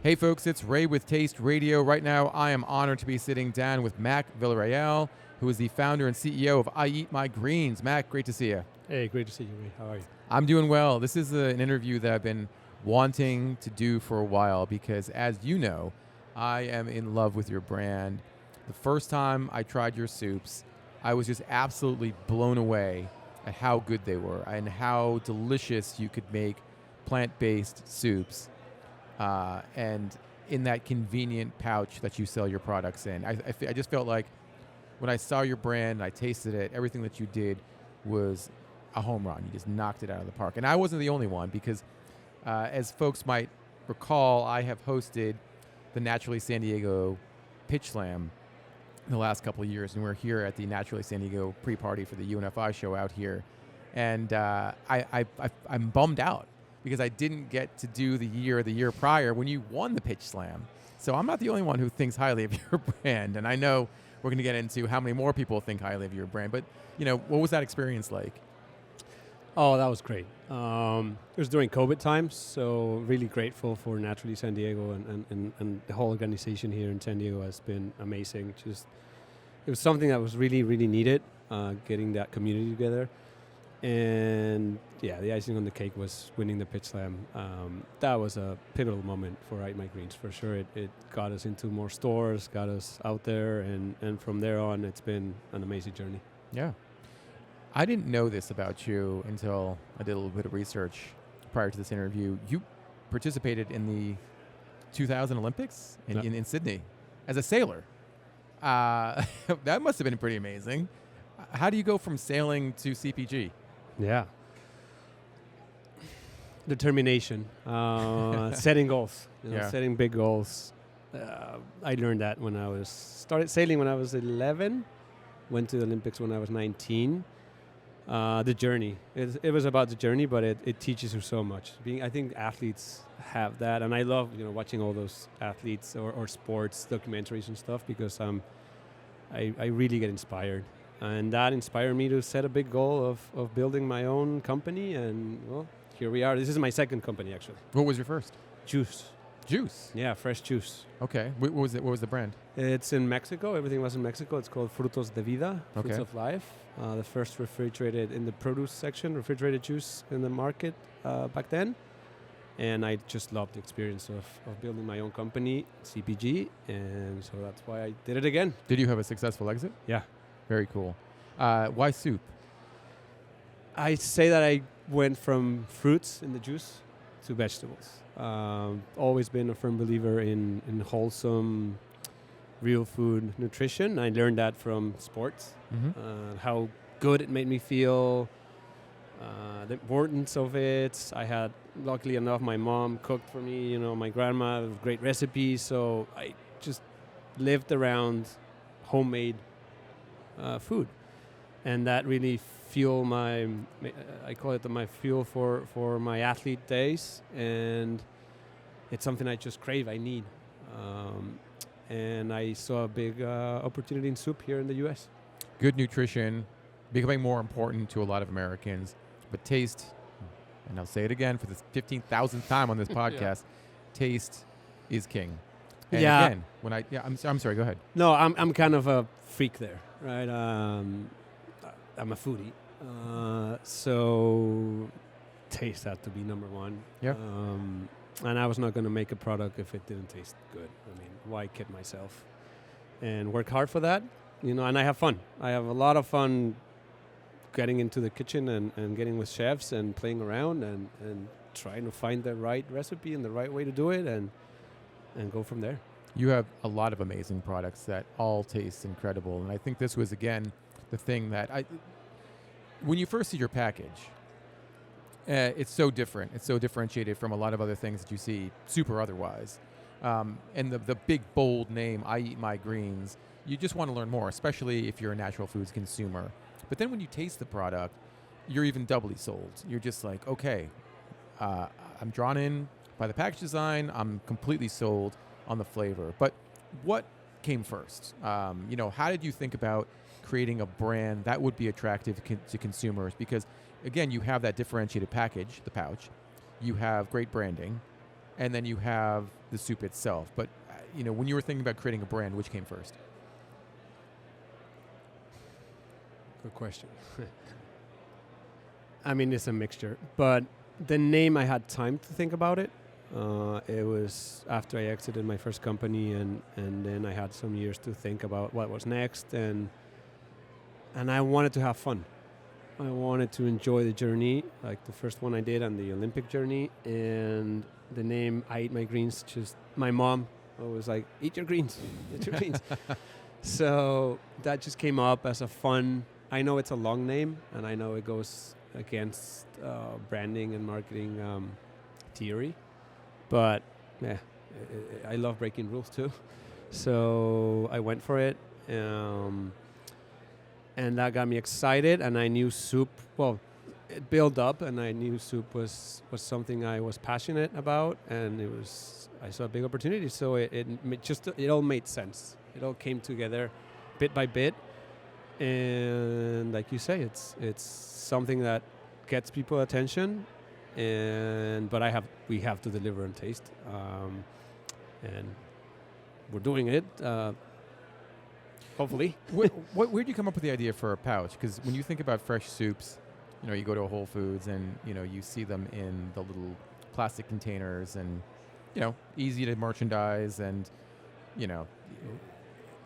Hey folks, it's Ray with Taste Radio. Right now, I am honored to be sitting down with Mac Villarreal, who is the founder and CEO of I Eat My Greens. Mac, great to see you. Hey, great to see you, Ray. How are you? I'm doing well. This is an interview that I've been wanting to do for a while because, as you know, I am in love with your brand. The first time I tried your soups, I was just absolutely blown away at how good they were and how delicious you could make plant-based soups. And in that convenient pouch that you sell your products in. I just felt like when I saw your brand and I tasted it, everything that you did was a home run. You just knocked it out of the park. And I wasn't the only one because, as folks might recall, I have hosted the Naturally San Diego Pitch Slam the last couple of years, and we're here at the Naturally San Diego pre-party for the UNFI show out here. And I'm bummed out because I didn't get to do the year prior when you won the Pitch Slam. So I'm not the only one who thinks highly of your brand. And I know we're going to get into how many more people think highly of your brand. But, you know, what was that experience like? Oh, that was great. It was during COVID times, so really grateful for Naturally San Diego and the whole organization here in San Diego has been amazing. Just it was something that was really, really needed, getting that community together. And yeah, the icing on the cake was winning the Pitch Slam. That was a pivotal moment for I Eat My Greens for sure. It got us into more stores, got us out there, and from there on, it's been an amazing journey. Yeah. I didn't know this about you until I did a little bit of research prior to this interview. You participated in the 2000 Olympics in Sydney as a sailor. That must have been pretty amazing. How do you go from sailing to CPG? Yeah. Determination, setting goals, setting big goals. I learned that when I started sailing when I was 11, went to the Olympics when I was 19. The journey, it was about the journey, but it teaches you so much. I think athletes have that, and I love watching all those athletes or sports documentaries and stuff because I really get inspired. And that inspired me to set a big goal of building my own company. And, well, here we are. This is my second company, actually. What was your first? Juice. Juice? Yeah, fresh juice. Okay. What was it? What was the brand? It's in Mexico. Everything was in Mexico. It's called Frutos de Vida, Fruits Okay. of Life. The first refrigerated, in the produce section, refrigerated juice in the market back then. And I just loved the experience of building my own company, CPG. And so that's why I did it again. Did you have a successful exit? Yeah. Very cool. Why soup? I say that I went from fruits in the juice to vegetables. Always been a firm believer in wholesome, real food nutrition. I learned that from sports, how good it made me feel, the importance of it. I had, luckily enough, my mom cooked for me, my grandma, great recipes. So I just lived around homemade food. And that really fueled I call it my fuel for my athlete days. And it's something I just crave, I need. And I saw a big opportunity in soup here in the U.S. Good nutrition, becoming more important to a lot of Americans. But taste, and I'll say it again for the 15,000th time on this podcast, taste is king. And Yeah. again, I'm sorry, go ahead. No, I'm kind of a freak there, right? I'm a foodie, so taste had to be number one. Yeah. And I was not going to make a product if it didn't taste good. I mean, why kid myself? And work hard for that, and I have fun. I have a lot of fun getting into the kitchen and getting with chefs and playing around and trying to find the right recipe and the right way to do it and go from there. You have a lot of amazing products that all taste incredible. And I think this was, again, the thing that when you first see your package, it's so different. It's so differentiated from a lot of other things that you see, soup or otherwise. And the big, bold name, I Eat My Greens, you just want to learn more, especially if you're a natural foods consumer. But then when you taste the product, you're even doubly sold. You're just like, okay, I'm drawn in by the package design. I'm completely sold on the flavor. But what came first? How did you think about creating a brand that would be attractive to consumers? Because, again, you have that differentiated package, the pouch. You have great branding. and then you have the soup itself. But when you were thinking about creating a brand, which came first? Good question. I mean, it's a mixture, but the name, I had time to think about it. It was after I exited my first company, and then I had some years to think about what was next, and I wanted to have fun. I wanted to enjoy the journey, like the first one I did on the Olympic journey, and the name I Eat My Greens, just my mom was like, eat your greens, eat your greens. So that just came up as a fun, I know it's a long name, and I know it goes against branding and marketing theory, but yeah, I love breaking rules too. So I went for it. And that got me excited, and I knew soup, well, it built up, and I knew soup was something I was passionate about, and I saw a big opportunity, so it all made sense. It all came together bit by bit, and like you say, it's something that gets people attention, but we have to deliver and taste, and we're doing it. Hopefully. Where'd you come up with the idea for a pouch? Because when you think about fresh soups, you go to a Whole Foods and, you see them in the little plastic containers and, easy to merchandise and,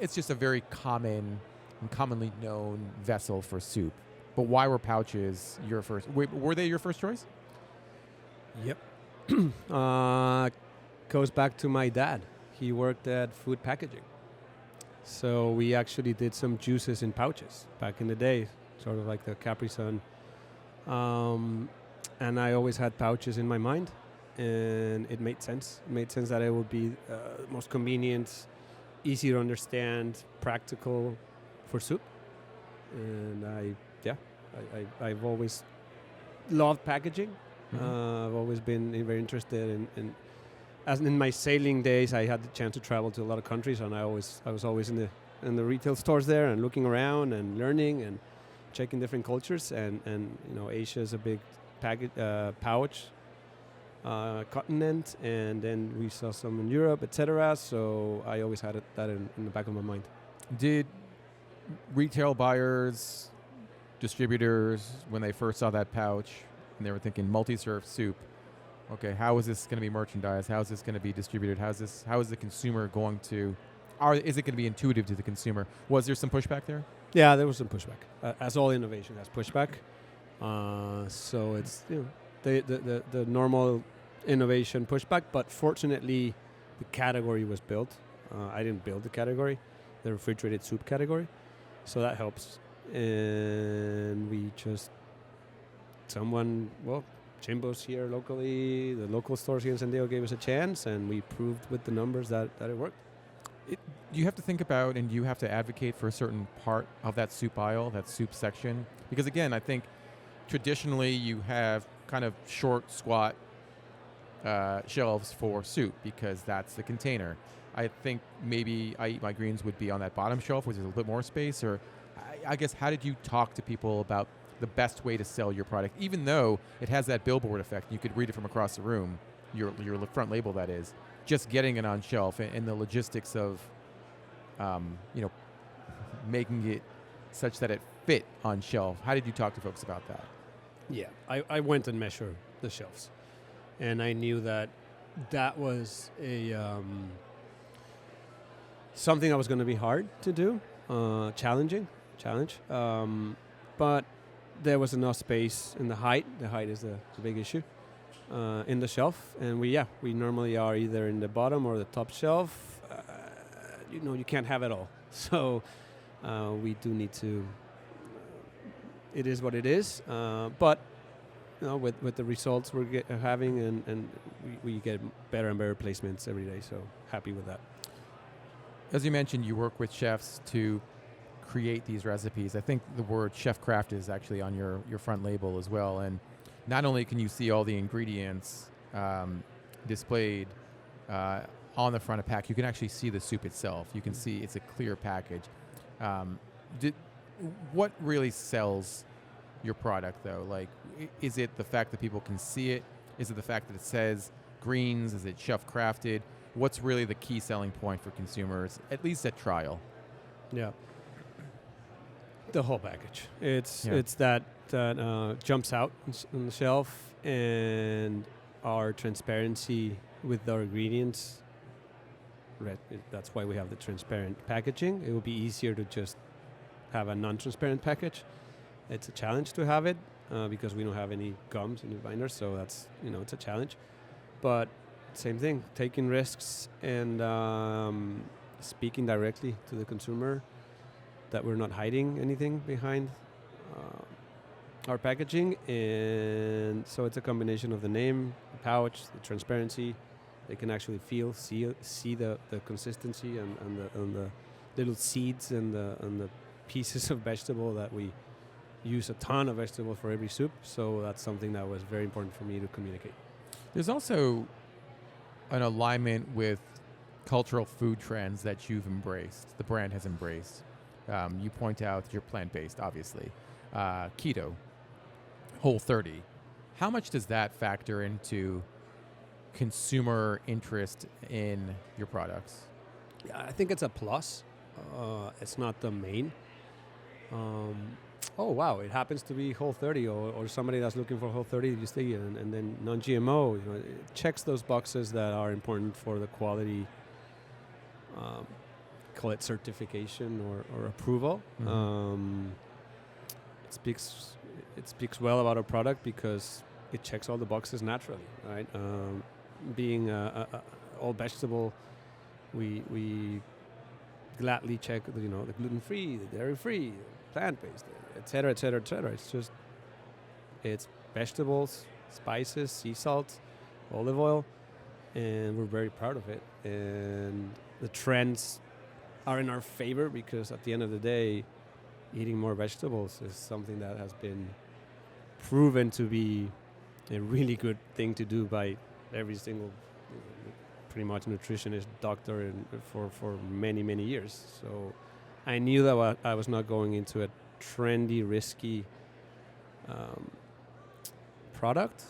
it's just a very common and commonly known vessel for soup. But why were pouches your first? Were they your first choice? Yep. Goes back to my dad. He worked at food packaging. So we actually did some juices in pouches back in the day, sort of like the Capri Sun. And I always had pouches in my mind, and it made sense. It made sense that it would be most convenient, easy to understand, practical for soup. And I've always loved packaging. Mm-hmm. I've always been very interested in as in my sailing days, I had the chance to travel to a lot of countries, and I was always in the retail stores there and looking around and learning and checking different cultures. And Asia is a big pouch continent, and then we saw some in Europe, etc. So I always had that in the back of my mind. Did retail buyers, distributors, when they first saw that pouch, and they were thinking multi-serve soup, okay, how is this going to be merchandised? How is this going to be distributed? How is the consumer going to, is it going to be intuitive to the consumer? Was there some pushback there? Yeah, there was some pushback. As all innovation has pushback. So it's the normal innovation pushback, but fortunately the category was built. I didn't build the category, the refrigerated soup category. So that helps. And we just, Chimbo's here locally, the local stores here in San Diego gave us a chance, and we proved with the numbers that it worked. You have to think about, and you have to advocate for a certain part of that soup aisle, that soup section. Because again, I think traditionally you have kind of short, squat shelves for soup because that's the container. I think maybe I Eat My Greens would be on that bottom shelf, which is a little bit more space. Or I guess, how did you talk to people about the best way to sell your product, even though it has that billboard effect? You could read it from across the room, your front label, that is. Just getting it on shelf and the logistics of, making it such that it fit on shelf. How did you talk to folks about that? Yeah, I went and measured the shelves, and I knew that was a something that was going to be hard to do, challenge, but there was enough space in the height. The height is the big issue in the shelf, and we normally are either in the bottom or the top shelf. You can't have it all, so we do need to. It is what it is, but with the results we're having, and we get better and better placements every day. So happy with that. As you mentioned, you work with chefs to create these recipes. I think the word chef craft is actually on your front label as well. And not only can you see all the ingredients displayed on the front of pack, you can actually see the soup itself. You can see it's a clear package. What really sells your product, though? Like, is it the fact that people can see it? Is it the fact that it says greens? Is it chef crafted? What's really the key selling point for consumers, at least at trial? Yeah. The whole package. It's Yeah. it's that jumps out on the shelf, and our transparency with our ingredients. That's why we have the transparent packaging. It would be easier to just have a non-transparent package. It's a challenge to have it because we don't have any gums in the binder, so that's it's a challenge. But same thing, taking risks and speaking directly to the consumer, that we're not hiding anything behind our packaging. And so it's a combination of the name, the pouch, the transparency. They can actually see the consistency and the little seeds and the pieces of vegetable that we use. A ton of vegetable for every soup, so that's something that was very important for me to communicate. There's also an alignment with cultural food trends that you've embraced, the brand has embraced. You point out that you're plant-based, obviously. Keto, Whole30. How much does that factor into consumer interest in your products? Yeah, I think it's a plus. It's not the main. Oh wow! It happens to be Whole30, or somebody that's looking for Whole30, you see, and then non-GMO. It checks those boxes that are important for the quality. Call it certification or approval. Mm-hmm. It speaks well about our product because it checks all the boxes naturally, right? Being all vegetable, we gladly check the gluten-free, the dairy-free, plant-based, etc., etc., etc. It's vegetables, spices, sea salt, olive oil, and we're very proud of it. And the trends are in our favor because at the end of the day, eating more vegetables is something that has been proven to be a really good thing to do by every single pretty much nutritionist, doctor, and for many, many years. So I knew that I was not going into a trendy, risky product.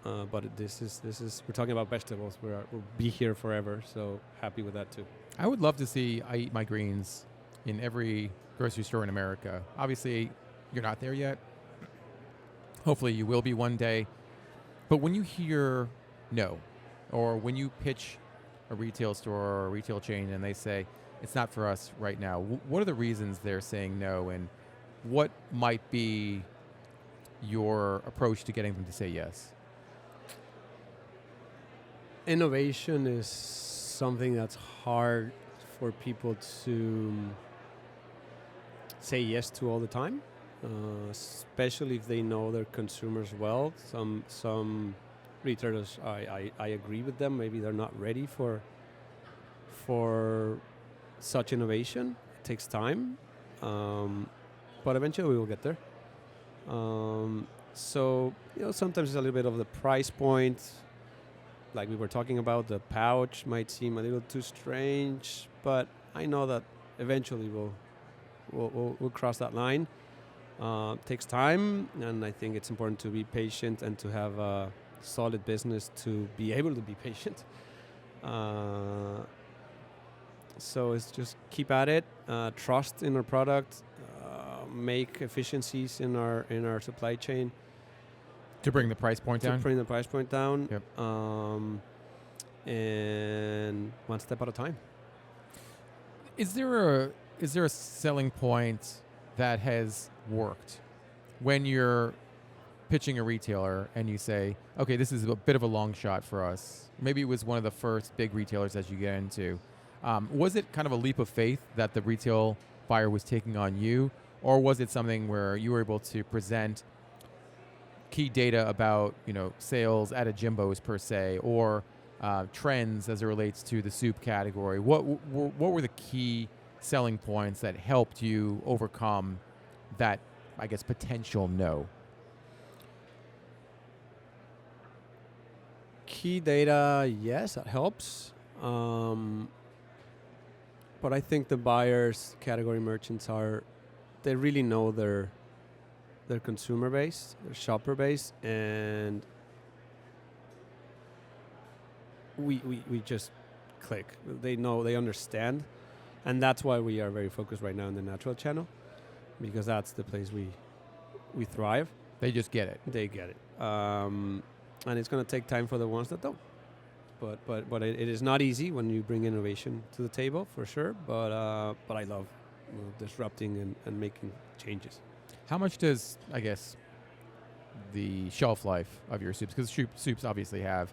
But this is we're talking about vegetables. We'll be here forever. So happy with that too. I would love to see I Eat My Greens in every grocery store in America. Obviously, you're not there yet. Hopefully, you will be one day. But when you hear no, or when you pitch a retail store or a retail chain and they say, it's not for us right now, what are the reasons they're saying no, and what might be your approach to getting them to say yes? Innovation is something that's hard for people to say yes to all the time, especially if they know their consumers well. Some retailers, I agree with them. Maybe they're not ready for such innovation. It takes time, but eventually we will get there. So sometimes it's a little bit of the price point. Like we were talking about, the pouch might seem a little too strange, but I know that eventually we'll cross that line. Takes time, and I think it's important to be patient and to have a solid business to be able to be patient. So it's just keep at it, trust in our product, make efficiencies in our supply chain. To bring the price point down? To bring the price point down. Yep. And one step at a time. Is there a selling point that has worked when you're pitching a retailer and you say, okay, this is a bit of a long shot for us? Maybe it was one of the first big retailers that you get into. Was it kind of a leap of faith that the retail buyer was taking on you, or was it something where you were able to present key data about sales at a Jimbo's per se, or trends as it relates to the soup category? What were the key selling points that helped you overcome that, I guess, potential no? Key data, yes, that helps. But I think the buyers, category merchants, they really know their consumer base, their shopper base, and we just click. They know, they understand, and that's why we are very focused right now in the natural channel, because that's the place we thrive. They just get it. They get it, and it's going to take time for the ones that don't. But it is not easy when you bring innovation to the table, for sure. But I love disrupting and making changes. How much does, I guess, the shelf life of your soups, because soups obviously have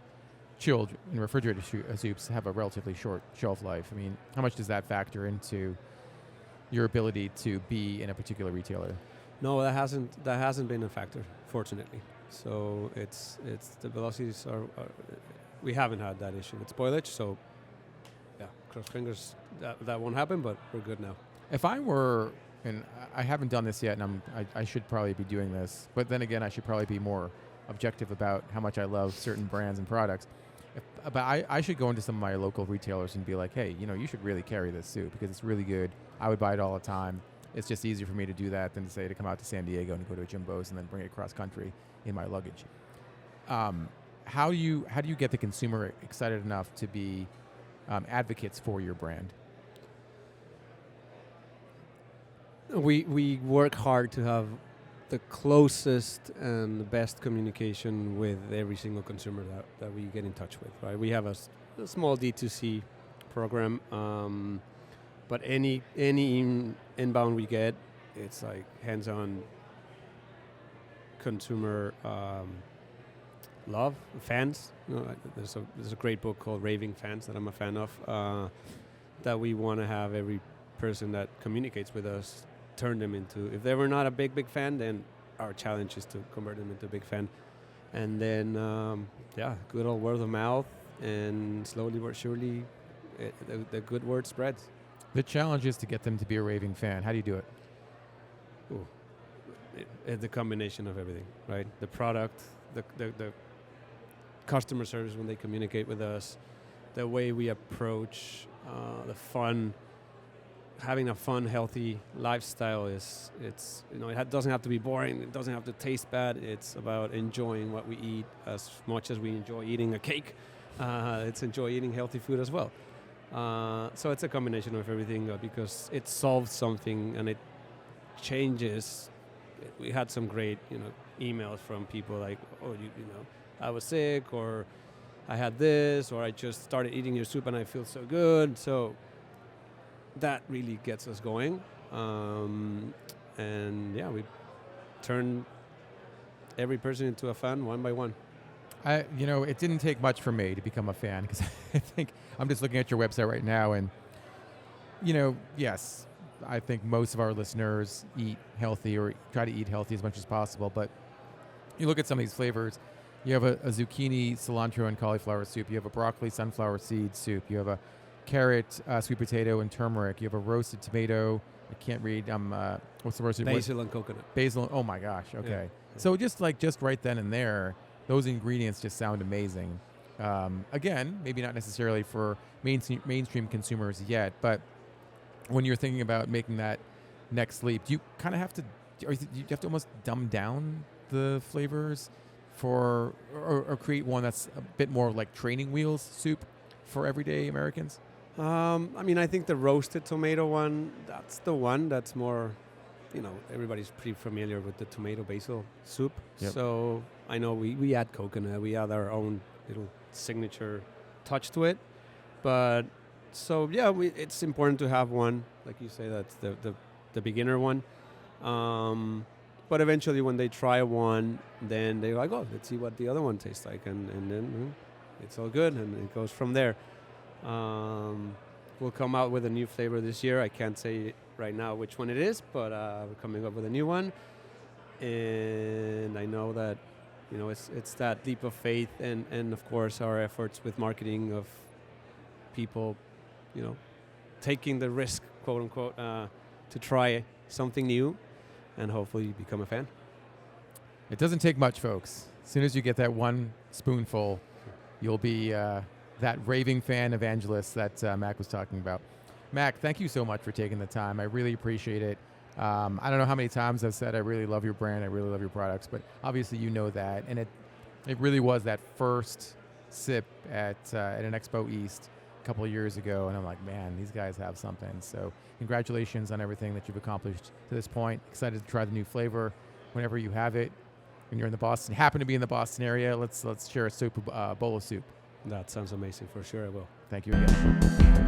chilled and refrigerated soups have a relatively short shelf life. I mean, how much does that factor into your ability to be in a particular retailer? No, that hasn't been a factor, fortunately. So it's the velocities are we haven't had that issue with spoilage. So yeah, cross fingers that won't happen, but we're good now. If I were, and I haven't done this yet, and I should probably be doing this, but then again, I should probably be more objective about how much I love certain brands and products. But I should go into some of my local retailers and be like, hey, you should really carry this soup because it's really good. I would buy it all the time. It's just easier for me to do that than to say to come out to San Diego and go to a Jimbo's and then bring it cross country in my luggage. How do you get the consumer excited enough to be advocates for your brand? We work hard to have the closest and the best communication with every single consumer that we get in touch with. Right, we have a small D2C program, but any inbound we get, it's like hands-on consumer love, fans. There's a great book called Raving Fans that I'm a fan of. That we want to have every person that communicates with us turn them into, if they were not a big fan, then our challenge is to convert them into a big fan. And then, good old word of mouth, and slowly but surely, the good word spreads. The challenge is to get them to be a raving fan. How do you do it? It's the combination of everything, right? The product, the customer service when they communicate with us, the way we approach the fun. Having a fun, healthy lifestyle it doesn't have to be boring. It doesn't have to taste bad. It's about enjoying what we eat as much as we enjoy eating a cake. It's enjoy eating healthy food as well. So it's a combination of everything because it solves something and it changes. We had some great, emails from people like, I was sick, or I had this, or I just started eating your soup and I feel so good. So that really gets us going. We turn every person into a fan one by one. It didn't take much for me to become a fan because I think I'm just looking at your website right now and, yes, I think most of our listeners eat healthy or try to eat healthy as much as possible. But you look at some of these flavors. You have a zucchini, cilantro, and cauliflower soup. You have a broccoli, sunflower seed soup. You have a carrot, sweet potato, and turmeric. You have a roasted tomato. I can't read. What's the roasted? Basil and coconut. Basil. Oh my gosh. Okay. Yeah. So just right then and there, those ingredients just sound amazing. Again, maybe not necessarily for mainstream consumers yet, but when you're thinking about making that next leap, do you kind of have to? Or do you have to almost dumb down the flavors or create one that's a bit more like training wheels soup for everyday Americans? I think the roasted tomato one, that's the one that's more, everybody's pretty familiar with the tomato basil soup. Yep. So I know we add coconut, we add our own little signature touch to it. But so, it's important to have one, like you say, that's the beginner one. But eventually when they try one, then they're like, oh, let's see what the other one tastes like. And then it's all good, and it goes from there. We'll come out with a new flavor this year. I can't say right now which one it is, but we're coming up with a new one. And I know that, it's that leap of faith and of course our efforts with marketing of people, taking the risk, quote unquote, to try something new and hopefully become a fan. It doesn't take much, folks. As soon as you get that one spoonful, you'll be that raving fan evangelist that Mac was talking about. Mac, thank you so much for taking the time. I really appreciate it. I don't know how many times I've said I really love your brand, I really love your products, but obviously you know that. And it really was that first sip at an Expo East a couple of years ago, and I'm like, man, these guys have something. So congratulations on everything that you've accomplished to this point. Excited to try the new flavor whenever you have it. When you're in the Boston, happen to be in the Boston area, let's share a bowl of soup. That sounds amazing. For sure I will. Thank you again.